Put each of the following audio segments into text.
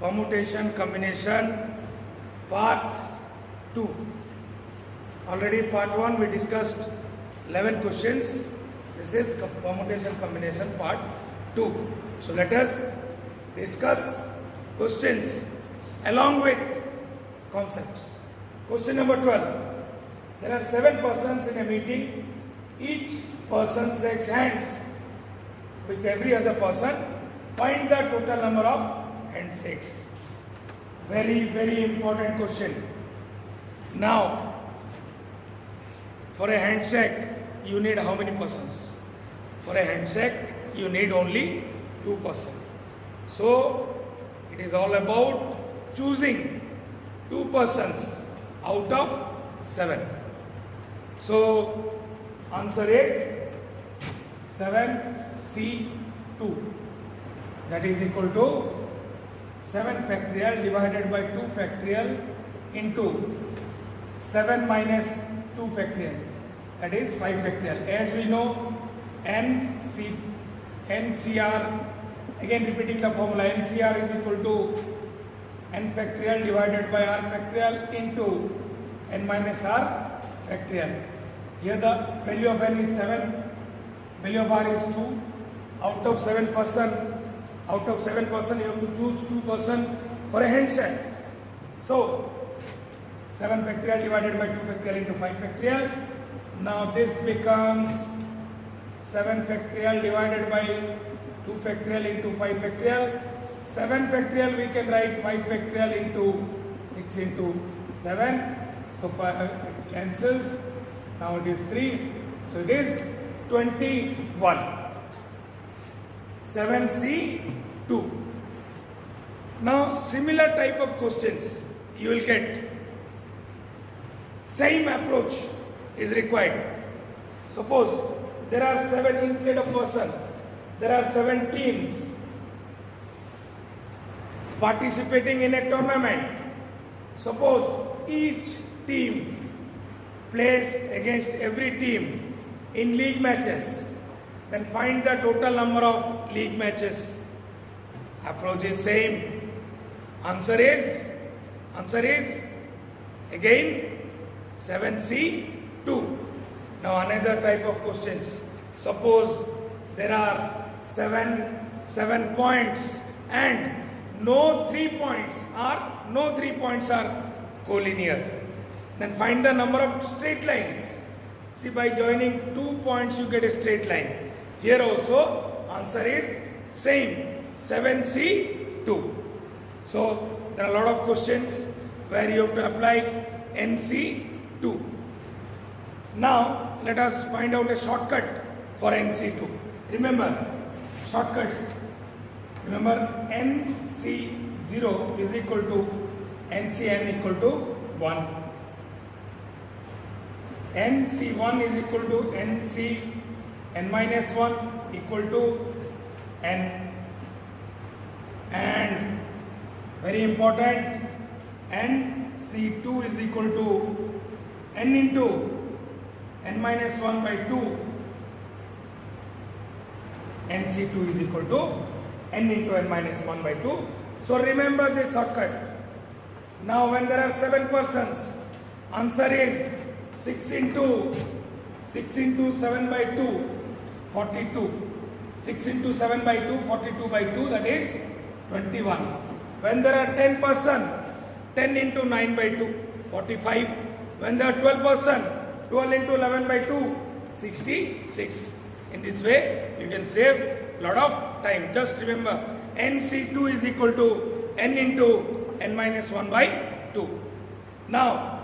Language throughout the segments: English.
permutation combination part 2. Already part 1 we discussed 11 questions. This is permutation combination part 2. So let us discuss questions along with concepts. Question number 12. There are 7 persons in a meeting. Each person shakes hands with every other person. Find the total number of handshakes. Very important question. Now, for a handshake, you need how many persons? For a handshake, you need only 2 persons. So, it is all about choosing 2 persons out of 7. So, answer is 7C2. That is equal to 7 factorial divided by 2 factorial into 7 minus 2 factorial. That is 5 factorial. As we know, NCR, again repeating the formula, NCR is equal to n factorial divided by r factorial into n minus r factorial. Here the value of n is 7, value of r is 2. Out of 7 person, you have to choose 2 person for a handshake. So 7 factorial divided by 2 factorial into 5 factorial. Now this becomes 7 factorial divided by 2 factorial into 5 factorial. 7 factorial we can write 5 factorial into 6 into 7. So 5 cancels. Now it is 3. So it is 21. 7C2. Now similar type of questions you will get. Same approach is required. Suppose there are 7 instead of person. There are 7 teams participating in a tournament. Suppose each team plays against every team in league matches. Then find the total number of league matches. Approach is same. Answer is again 7C2. Now another type of questions. Suppose there are 7 points and no 3 points are collinear. Then find the number of straight lines. See, by joining 2 points you get a straight line. Here also answer is same, 7C2. So there are a lot of questions where you have to apply NC2. Now let us find out a shortcut for NC2. Remember shortcuts. Remember NC0 is equal to NCn equal to 1. NC1 is equal to NCn minus 1 equal to n. And very important, NC2 is equal to n into n minus 1 by 2. NC2 is equal to n into n minus 1 by 2. So remember this shortcut. Now when there are 7 persons, answer is 6 into 7 by 2, 42. 6 into 7 by 2, 42 by 2, that is 21. When there are 10 persons, 10 into 9 by 2, 45. When there are 12 persons, 12 into 11 by 2, 66. In this way, you can save a lot of time. Just remember, NC2 is equal to n into n minus 1 by 2. Now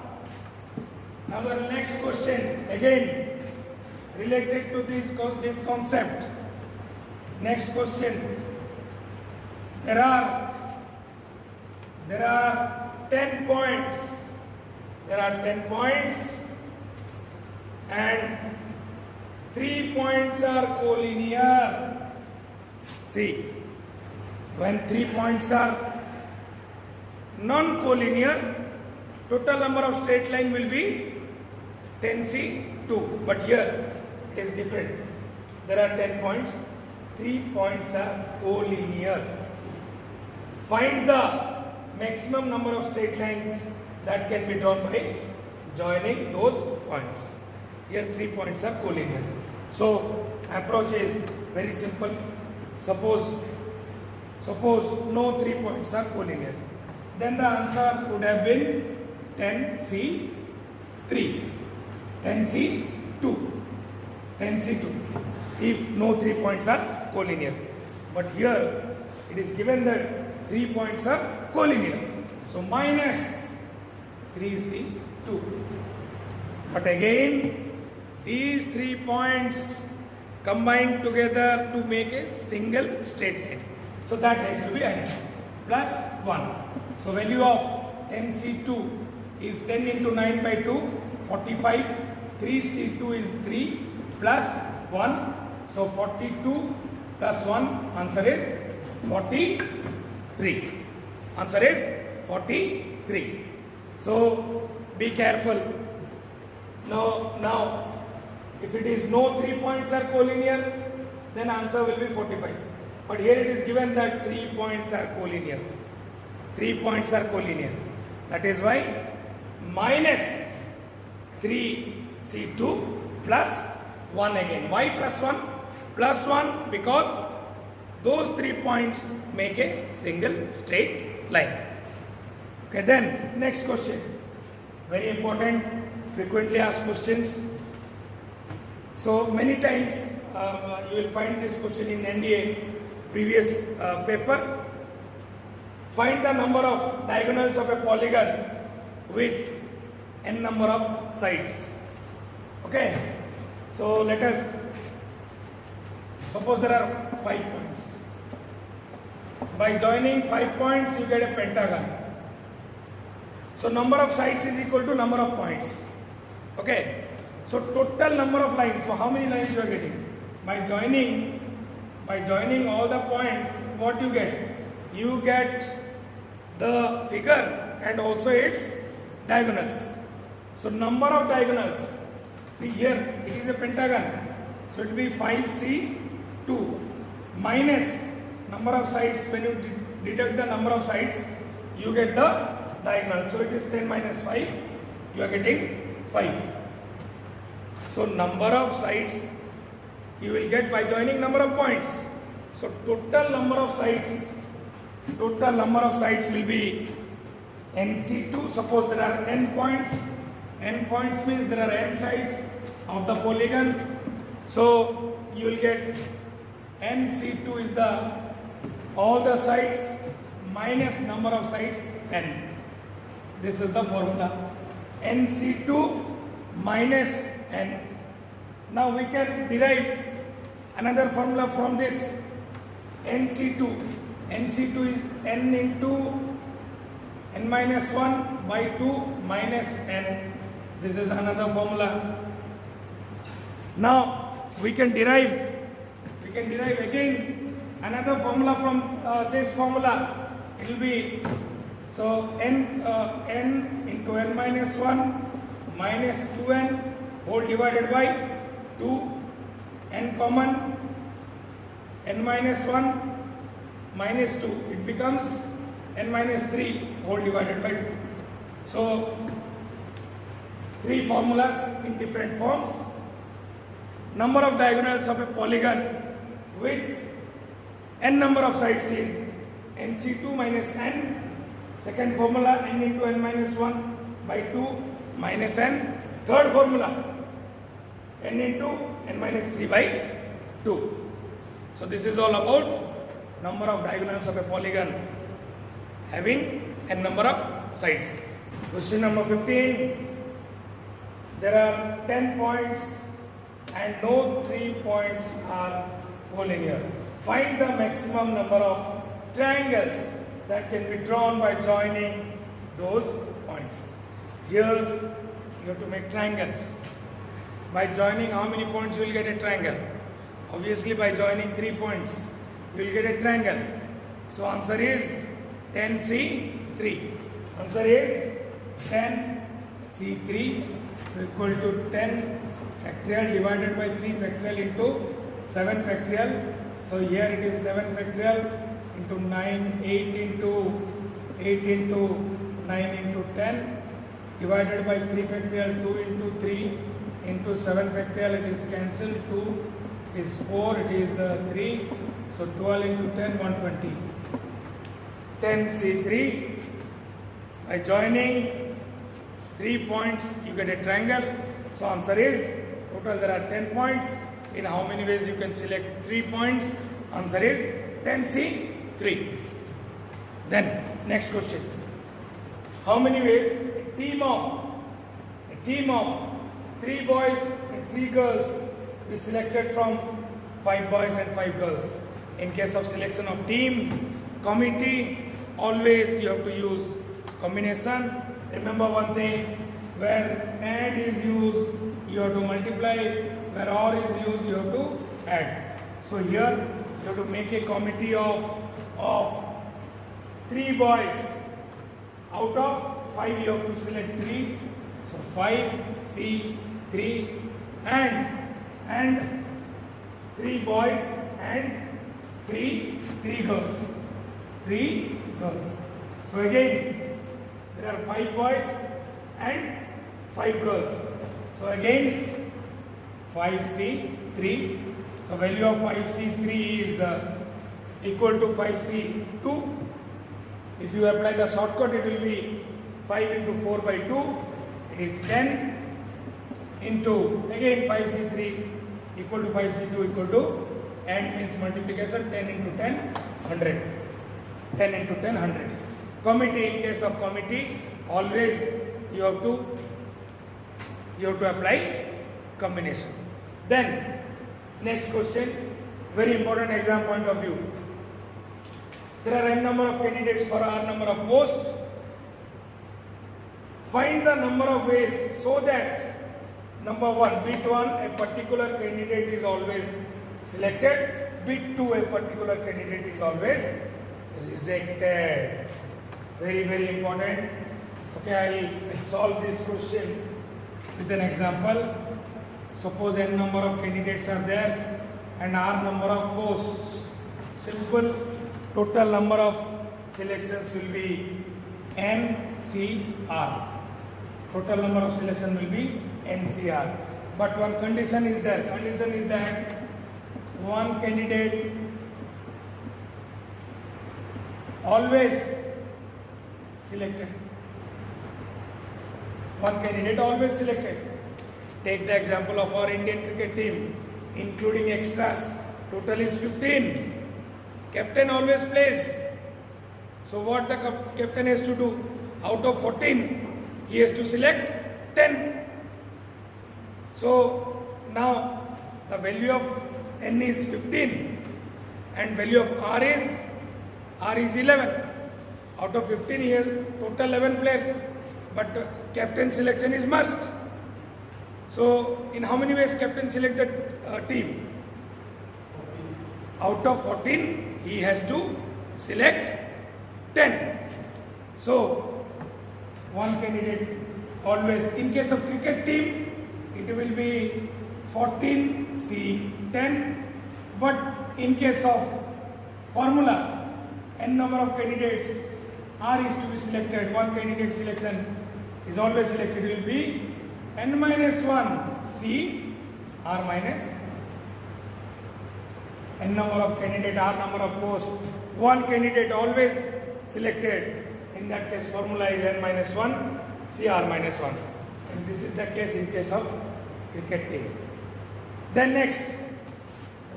the next question, again related to this concept. Next question. There are 10 points. There are 10 points and 3 points are collinear. See, when 3 points are non-collinear, total number of straight line will be 10C2. But here it is different. There are 10 points, 3 points are collinear. Find the maximum number of straight lines that can be drawn by joining those points. Here 3 points are collinear. So approach is very simple. Suppose no 3 points are collinear. Then the answer would have been 10C3, 10C2, 10C2 if no 3 points are collinear. But here it is given that 3 points are collinear. So minus 3C2. But again, these 3 points combine together to make a single straight line. So that has to be added. Plus 1. So value of 10C2 is 10 into 9 by 2, 45. 3C2 is 3 plus 1. So 42 plus 1, answer is 43. Answer is 43. So be careful. Now if it is no 3 points are collinear, then answer will be 45. But here it is given that 3 points are collinear. 3 points are collinear. That is why minus 3C2 plus 1 again. Why plus 1? Plus 1 because those 3 points make a single straight line. Okay, then next question. Very important, frequently asked questions. So many times you will find this question in NDA previous paper. Find the number of diagonals of a polygon with n number of sides. Okay, so let us suppose there are 5 points. By joining 5 points, you get a pentagon. So number of sides is equal to number of points. Okay. So total number of lines. So how many lines you are getting? By joining all the points, what you get? You get the figure and also its diagonals. So number of diagonals. See here, it is a pentagon. So it will be 5C2 minus number of sides. When you deduct the number of sides, you get the diagonal. So it is 10 minus 5. You are getting 5. So number of sides you will get by joining number of points. So total number of sides will be NC2. Suppose there are n points. N points means there are n sides of the polygon. So you will get NC2 is the all the sides minus number of sides n. This is the formula. NC2 minus n. Now we can derive another formula from this. NC2 is n into n minus 1 by 2 minus n. This is another formula. Now we can derive again another formula from this formula. It will be so n into n minus 1 minus 2n whole divided by 2, n common, n minus 1 minus 2, it becomes n minus 3 whole divided by 2. So 3 formulas in different forms. Number of diagonals of a polygon with n number of sides is NC2 minus n. Second formula, n into n minus 1 by 2 minus n. Third formula, n into n minus 3 by 2. So this is all about number of diagonals of a polygon having n number of sides. Question number 15. There are 10 points and no 3 points are collinear. Find the maximum number of triangles that can be drawn by joining those points. Here you have to make triangles. By joining how many points you will get a triangle? Obviously by joining 3 points you will get a triangle. So answer is 10C3. Answer is 10C3. So equal to 10 factorial divided by 3 factorial into 7 factorial. So here it is 7 factorial into 9, 8 into 8 into 9 into 10 divided by 3 factorial 2 into 3 into 7 factorial, it is cancelled, 2 is 4, it is 3, so 12 into 10, 120. 10C3, by joining 3 points you get a triangle, so answer is, total there are 10 points, in how many ways you can select 3 points, answer is 10C3. Then next question, how many ways a team of 3 boys and 3 girls is selected from 5 boys and 5 girls. In case of selection of team, committee, always you have to use combination. Remember one thing, where and is used, you have to multiply, where or is used, you have to add. So here you have to make a committee of 3 boys. Out of 5 you have to select 3. So 5C3 and 3 boys and 3 girls. 3 girls. So again there are 5 boys and 5 girls. So again 5C3. So value of 5C3 is equal to 5C2. If you apply the shortcut, it will be 5 into 4 by 2. It is 10 into again 5C3 equal to 5C2 equal to, and means multiplication, 10 into 10, 100. 10 into 10, 100. Committee, in case of committee, always you have to apply combination. Then next question, very important exam point of view. There are n number of candidates for r number of posts. Find the number of ways so that number 1, bit 1, a particular candidate is always selected, bit 2, a particular candidate is always rejected. Very, very important. Okay, I'll solve this question with an example. Suppose n number of candidates are there and r number of posts. Simple. Total number of selections will be NCR. Total number of selection will be NCR. But one condition is there. Condition is that one candidate always selected. One candidate always selected. Take the example of our Indian cricket team, including extras. Total is 15. Captain always plays. So what the captain has to do? Out of 14, he has to select 10. So now the value of n is 15 and value of r is 11. Out of 15 he has total 11 players, but captain selection is must. So in how many ways captain select the team? Out of 14 he has to select 10. So one candidate always, in case of cricket team, it will be 14C10, but in case of formula, n number of candidates, r is to be selected, one candidate selection is always selected, it will be n minus 1 C r minus n number of candidate, r number of post, one candidate always selected, in that case formula is n minus 1 C r minus 1, and this is the case in case of cricket team. Then next,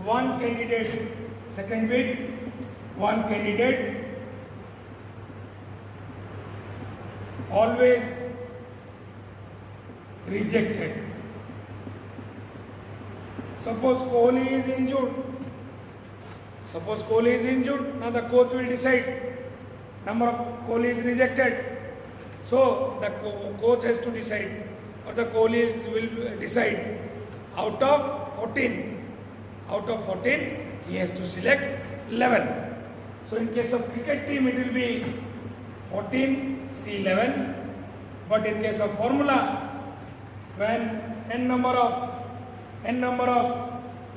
one candidate, second bit, one candidate always rejected. Suppose Kohli is injured. Now the coach will decide. Number of Kohli is rejected. So the coach has to decide, or the Kohlis will decide. Out of 14, he has to select 11. So in case of cricket team, it will be 14C11. But in case of formula, when n number of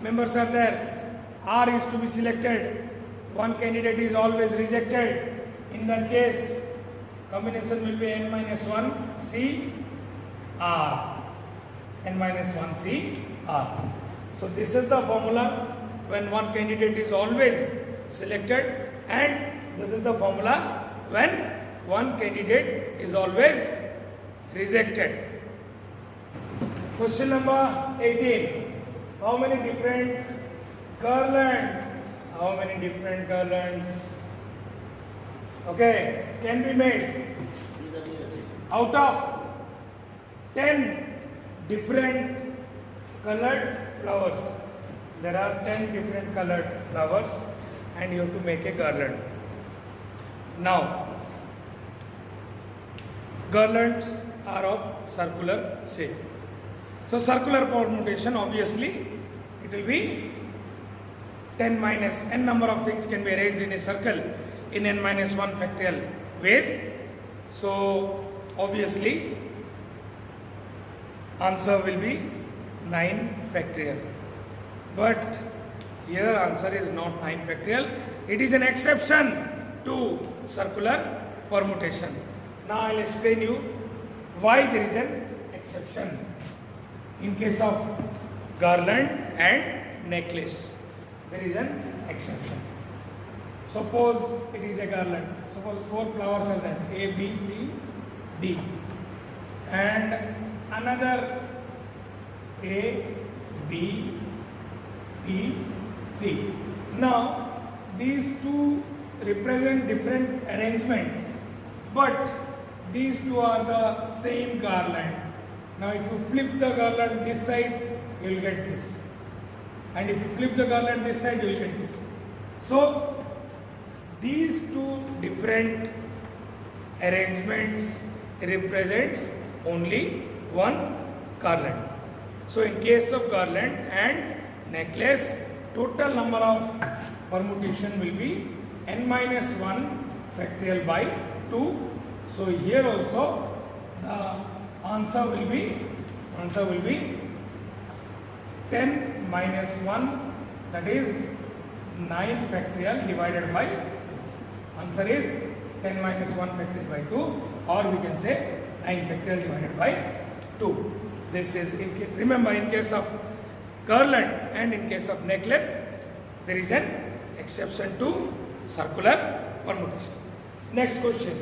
members are there, r is to be selected, one candidate is always rejected. In that case, combination will be n minus 1 C R. N minus 1 C R. So this is the formula when one candidate is always selected, and this is the formula when one candidate is always rejected. Question number 18. How many different garlands? How many different garlands? Okay, can be made out of 10 different colored flowers. There are 10 different colored flowers and you have to make a garland. Now, garlands are of circular shape. So circular permutation, obviously it will be 10 minus n number of things can be arranged in a circle in n minus 1 factorial ways. So obviously answer will be 9 factorial. But here answer is not 9 factorial. It is an exception to circular permutation. Now I will explain you why there is an exception in case of garland and necklace. There is an exception. Suppose it is a garland. Suppose 4 flowers are there, A, B, C, D, and another A, B, B, C. Now these two represent different arrangement, but these two are the same garland. Now if you flip the garland this side, you will get this, and if you flip the garland this side, you will get this. So these two different arrangements represents only one garland. So in case of garland and necklace, total number of permutation will be n minus 1 factorial by 2. So here also the answer will be 10 minus 1, that is 9 factorial divided by, answer is 10 minus 1 factorial by 2, or we can say 9 factorial divided by 2. This is remember, in case of garland and in case of necklace, there is an exception to circular permutation. Next question.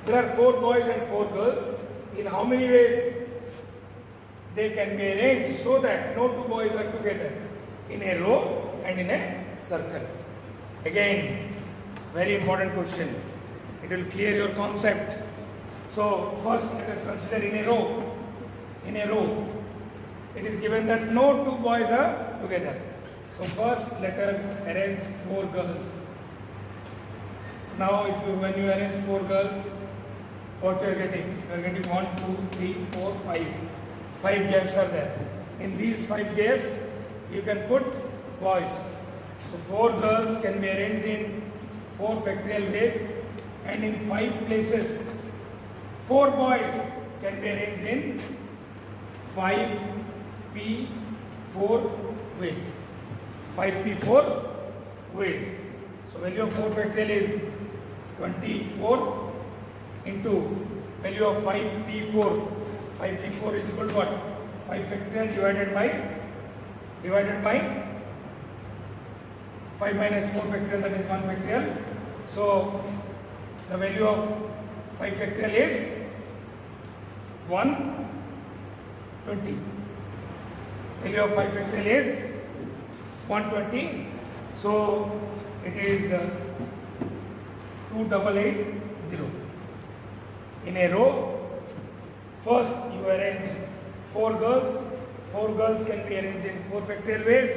There are 4 boys and 4 girls. In how many ways they can be arranged so that no 2 boys are together in a row and in a circle? Again, very important question. It will clear your concept. So first let us consider in a row. In a row, it is given that no 2 boys are together. So first let us arrange 4 girls. Now when you arrange 4 girls, what you are getting? You are getting 1, 2, 3, 4, 5. 5 gaps are there. In these 5 gaps, you can put boys. So 4 girls can be arranged in 4 factorial ways, and in 5 places 4 boys can be arranged in 5p4 ways. 5p4 ways. So value of 4 factorial is 24 into value of 5p4. 5p4 is equal to what? 5 factorial divided by 5 minus 4 factorial, that is 1 factorial. So the value of 5 factorial is 120. Value of 5 factorial is 120. So it is 2880. In a row, first you arrange 4 girls. 4 girls can be arranged in 4 factorial ways.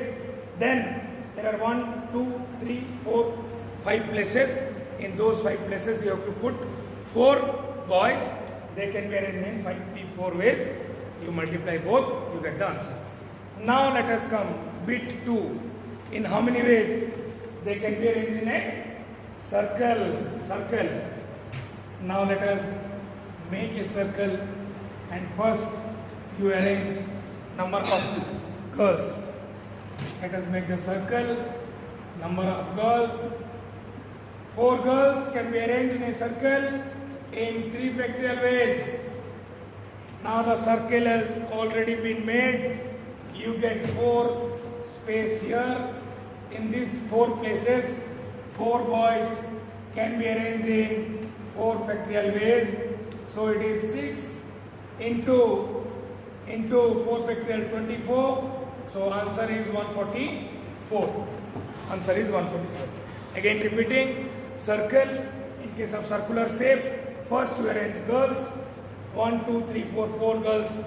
Then there are 1, 2, 3, 4, 5 places. In those 5 places you have to put 4 boys. They can be arranged in 5p4 ways. You multiply both, you get the answer. Now let us come bit 2. In how many ways they can be arranged in a circle? Now let us make a circle, and first you arrange number of girls. Let us make the circle Number of girls. 4 girls can be arranged in a circle in 3 factorial ways. Now the circle has already been made. You get 4 space here. In these 4 places, 4 boys can be arranged in 4 factorial ways. So it is 6 into 4 factorial 24. So answer is 144. Answer is 144. Again repeating, circle, in case of circular shape, first we arrange girls. 1, 2, 3, 4, 4 girls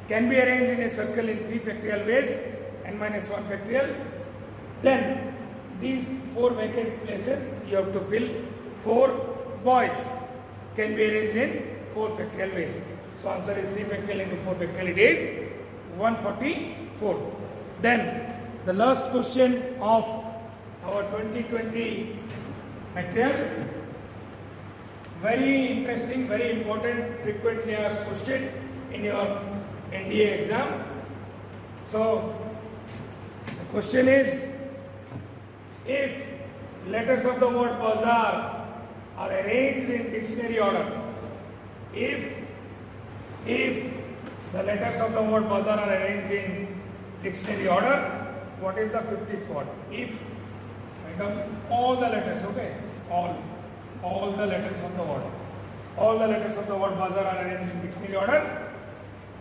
can be arranged in a circle in 3 factorial ways, n minus 1 factorial. Then these 4 vacant places you have to fill. 4 boys can be arranged in 4 factorial ways. So answer is 3 factorial into 4 factorial. It is 144. Then the last question of our 2020 material. Very interesting, very important, frequently asked question in your NDA exam. So the question is, if letters of the word bazaar are arranged in dictionary order, if the letters of the word bazaar are arranged in dictionary order, what is the 50th word? If write down all the letters, okay, all the letters of the word, all the letters of the word bazaar are arranged in dictionary order,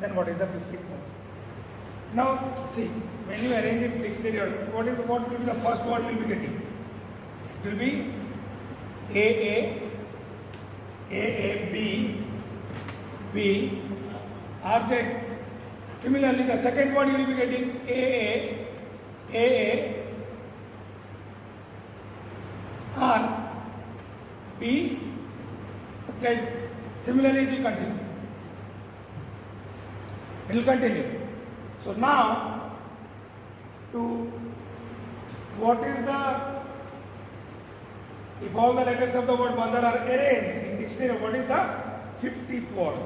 then what is the 50th word? Now see, when you arrange in dictionary order, what will be the first word you will be getting? It will be A, B, RZ. Similarly, the second word you will be getting A, R, B, Z. Similarly, it will continue. It will continue. So now, if all the letters of the word bazaar are arranged in dictionary, what is the 50th word?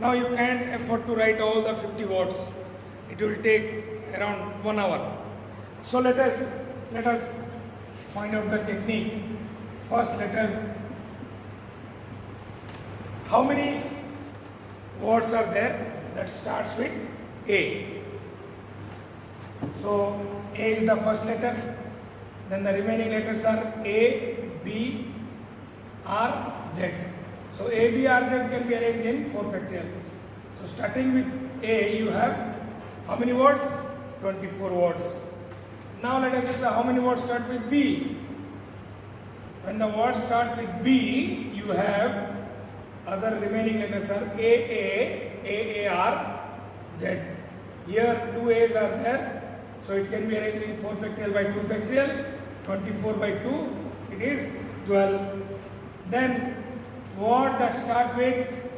Now you can't afford to write all the 50 words. It will take around 1 hour. So let us find out the technique. First, let us, how many words are there that starts with A? So A is the first letter. Then the remaining letters are A, B, R, Z. So A, B, R, Z can be arranged in 4 factorial. So starting with A, you have how many words? 24 words. Now let us see how many words start with B. When the words start with B, you have other remaining letters are A, R, Z. Here 2 A's are there. So it can be arranged in 4 factorial by 2 factorial. 24 by 2, it is 12. Then word that start with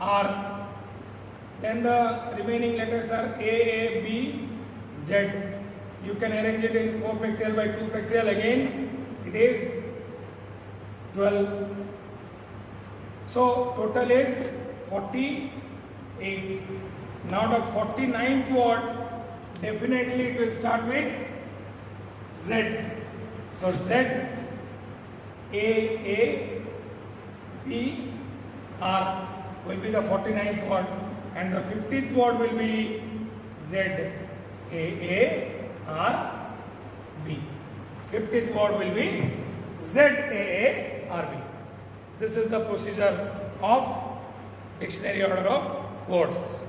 R. Then the remaining letters are A, B, Z. You can arrange it in 4 factorial by 2 factorial again. It is 12. So total is 48. Now the 49th word, definitely it will start with Z. So Z, A, B, R will be the 49th word, and the 50th word will be Z, A, R, B. 50th word will be Z, A, R, B. This is the procedure of dictionary order of words.